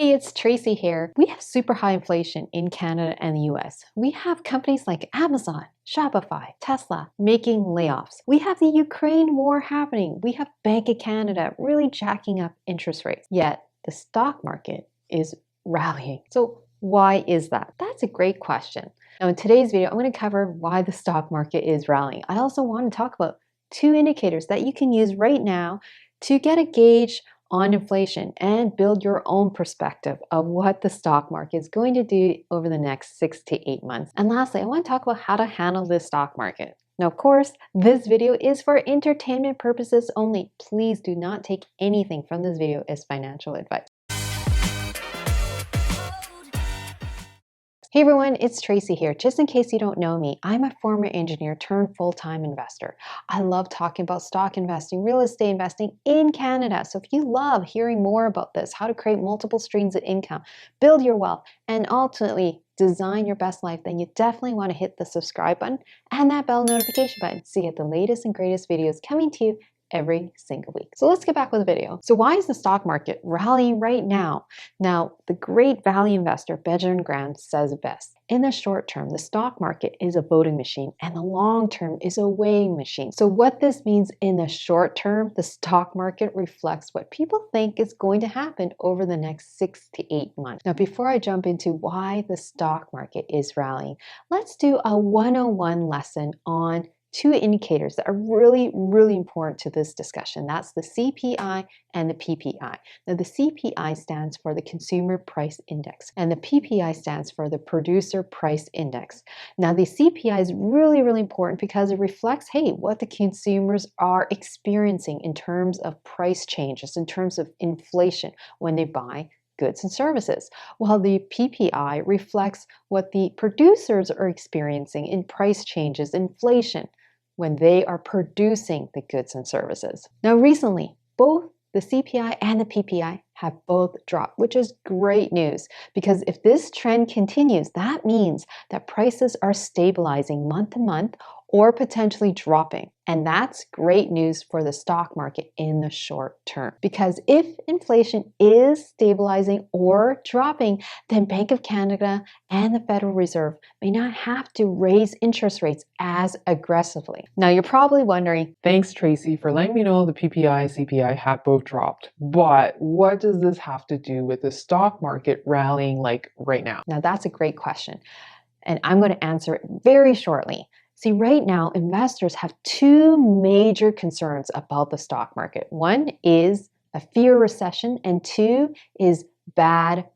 Hey, it's Tracy here. We have super high inflation in Canada and the US. We have companies like Amazon, Shopify, Tesla making layoffs. We have the Ukraine war happening. We have Bank of Canada really jacking up interest rates. Yet the stock market is rallying. So why is that? That's a great question. Now in today's video, I'm going to cover why the stock market is rallying. I also want to talk about two indicators that you can use right now to get a gauge on inflation and build your own perspective of what the stock market is going to do over the next 6 to 8 months. And lastly, I want to talk about how to handle the stock market. Now, of course, this video is for entertainment purposes only. Please do not take anything from this video as financial advice. Hey everyone, it's Tracy here. Just in case you don't know me, I'm a former engineer turned full-time investor. I love talking about stock investing, real estate investing in Canada. So if you love hearing more about this, how to create multiple streams of income, build your wealth, and ultimately design your best life, then you definitely want to hit the subscribe button and that bell notification button so you get the latest and greatest videos coming to you every single week. So let's get back with the video. So why is the stock market rallying right now? Now, the great value investor Benjamin Graham says it best. In the short term, the stock market is a voting machine and the long term is a weighing machine. So what this means in the short term, the stock market reflects what people think is going to happen over the next 6 to 8 months. Now, before I jump into why the stock market is rallying, let's do a 101 lesson on two indicators that are really important to this discussion. That's the CPI and the PPI. Now, the CPI stands for the Consumer Price Index, and the PPI stands for the Producer Price Index. Now, the CPI is really important because it reflects, hey, what the consumers are experiencing in terms of price changes, in terms of inflation when they buy goods and services, while the PPI reflects what the producers are experiencing in price changes, inflation, when they are producing the goods and services. Now, recently, both the CPI and the PPI have both dropped, which is great news because if this trend continues, that means that prices are stabilizing month to month or potentially dropping. And that's great news for the stock market in the short term. Because if inflation is stabilizing or dropping, then Bank of Canada and the Federal Reserve may not have to raise interest rates as aggressively. Now you're probably wondering, thanks Tracy for letting me know the PPI and CPI have both dropped. But what does this have to do with the stock market rallying like right now? Now that's a great question. And I'm going to answer it very shortly. See, right now, investors have two major concerns about the stock market. One is a fear of recession, and two is bad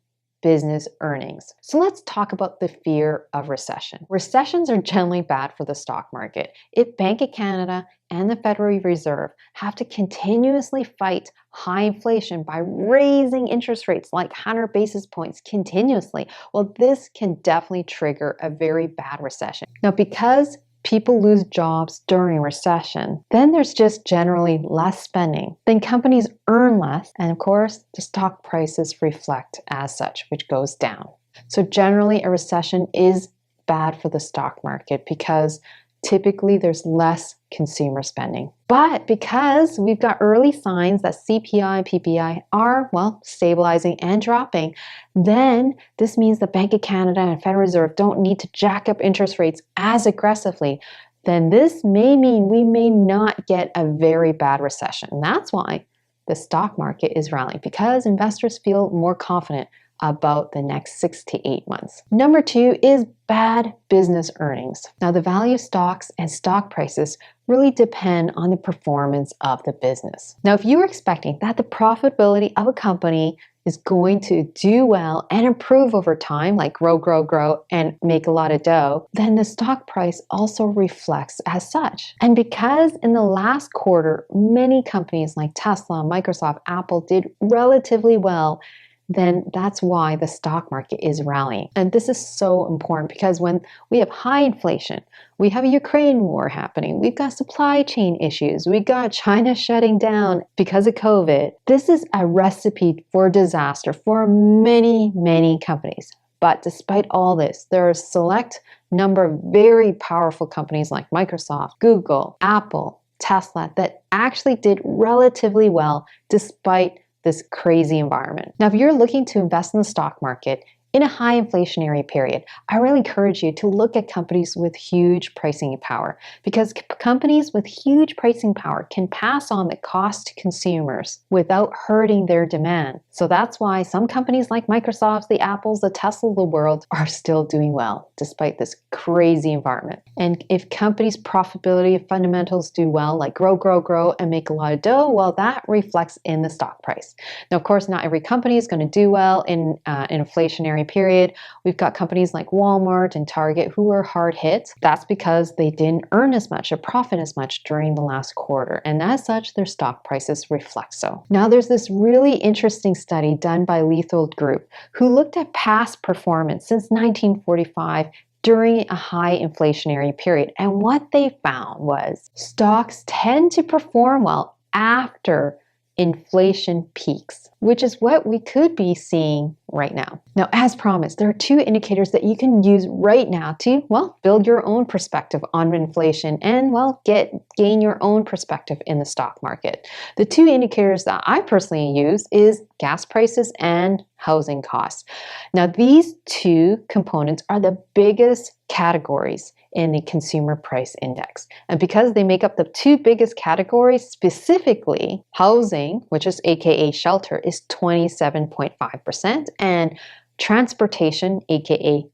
business earnings. So let's talk about the fear of recession. Recessions are generally bad for the stock market. If Bank of Canada and the Federal Reserve have to continuously fight high inflation by raising interest rates like 100 basis points continuously, well, this can definitely trigger a very bad recession. Now, because people lose jobs during recession, then there's just generally less spending. Then companies earn less, and of course, the stock prices reflect as such, which goes down. So generally, a recession is bad for the stock market because typically there's less consumer spending. But because we've got early signs that CPI and PPI are, well, stabilizing and dropping, then this means the Bank of Canada and Federal Reserve don't need to jack up interest rates as aggressively. Then this may mean we may not get a very bad recession. And that's why the stock market is rallying, because investors feel more confident about the next 6 to 8 months. Number two is bad business earnings. Now, the value of stocks and stock prices really depend on the performance of the business. Now, if you're expecting that the profitability of a company is going to do well and improve over time, like grow, and make a lot of dough, then the stock price also reflects as such. And because in the last quarter, many companies like Tesla, Microsoft, Apple did relatively well, then that's why the stock market is rallying. And this is so important because when we have high inflation, we have a Ukraine war happening, we've got supply chain issues, we've got China shutting down because of COVID. This is a recipe for disaster for many companies. But despite all this, there are a select number of very powerful companies like Microsoft, Google, Apple, Tesla that actually did relatively well despite this crazy environment. Now, if you're looking to invest in the stock market in a high inflationary period, I really encourage you to look at companies with huge pricing power, because companies with huge pricing power can pass on the cost to consumers without hurting their demand. So that's why some companies like Microsoft, the Apples, the Tesla of the world are still doing well despite this crazy environment. And if companies' profitability fundamentals do well, like grow, and make a lot of dough, well, that reflects in the stock price. Now, of course, not every company is going to do well in an inflationary period. We've got companies like Walmart and Target who are hard hit. That's because they didn't earn as much or profit as much during the last quarter. And as such, their stock prices reflect so. Now, there's this really interesting study done by Leuthold Group who looked at past performance since 1945 during a high inflationary period. And what they found was stocks tend to perform well after inflation peaks, which is what we could be seeing right now. Now, as promised, there are two indicators that you can use right now to, well, build your own perspective on inflation and, well, gain your own perspective in the stock market. The two indicators that I personally use is gas prices and housing costs. Now, these two components are the biggest categories in the consumer price index. And because they make up the two biggest categories, specifically housing, which is AKA shelter, is 27.5%, and transportation, AKA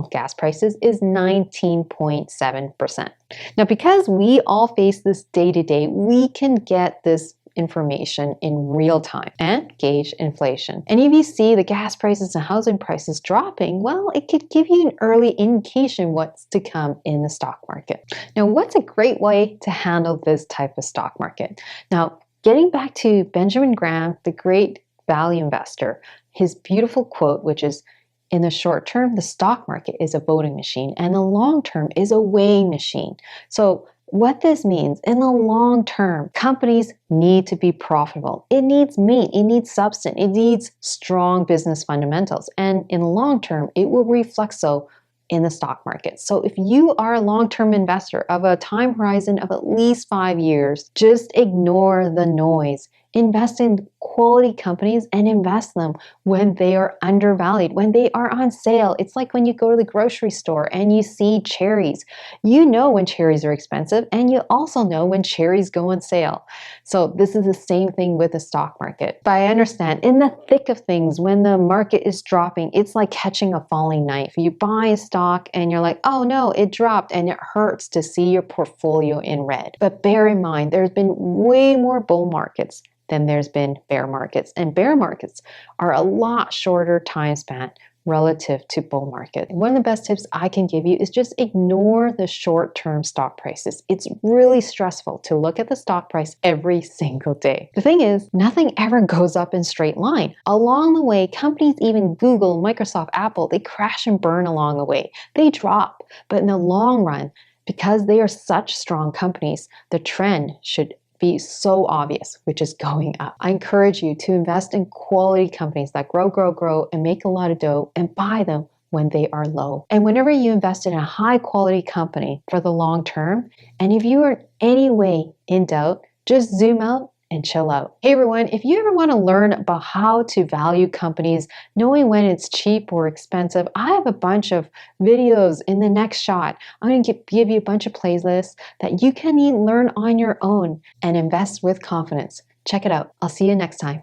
gas prices, is 19.7%. Now, because we all face this day to day, we can get this information in real time and gauge inflation. And if you see the gas prices and housing prices dropping, well, it could give you an early indication what's to come in the stock market. Now, what's a great way to handle this type of stock market? Now, getting back to Benjamin Graham, the great value investor, his beautiful quote, which is, "In the short term, the stock market is a voting machine, and the long term is a weighing machine." So what this means, in the long term, companies need to be profitable. It needs meat, it needs substance, it needs strong business fundamentals. And in the long term, it will reflect so in the stock market. So if you are a long-term investor of a time horizon of at least 5 years, just ignore the noise. Invest in quality companies and invest them when they are undervalued, when they are on sale. It's like when you go to the grocery store and you see cherries. You know when cherries are expensive, and you also know when cherries go on sale. So this is the same thing with the stock market. But I understand, in the thick of things, when the market is dropping, it's like catching a falling knife. You buy a stock and you're like, oh no, it dropped, and it hurts to see your portfolio in red. But bear in mind, there's been way more bull markets than there's been bear markets. And bear markets are a lot shorter time span relative to bull market. One of the best tips I can give you is just ignore the short-term stock prices. It's really stressful to look at the stock price every single day. The thing is, nothing ever goes up in straight line. Along the way, companies, even Google, Microsoft, Apple, they crash and burn along the way. They drop. But in the long run, because they are such strong companies, the trend should be so obvious, which is going up. I encourage you to invest in quality companies that grow, and make a lot of dough, and buy them when they are low. And whenever you invest in a high quality company for the long term, and if you are in any way in doubt, just zoom out and chill out. Hey everyone, if you ever want to learn about how to value companies, knowing when it's cheap or expensive, I have a bunch of videos in the next shot. I'm going to give you a bunch of playlists that you can learn on your own and invest with confidence. Check it out. I'll see you next time.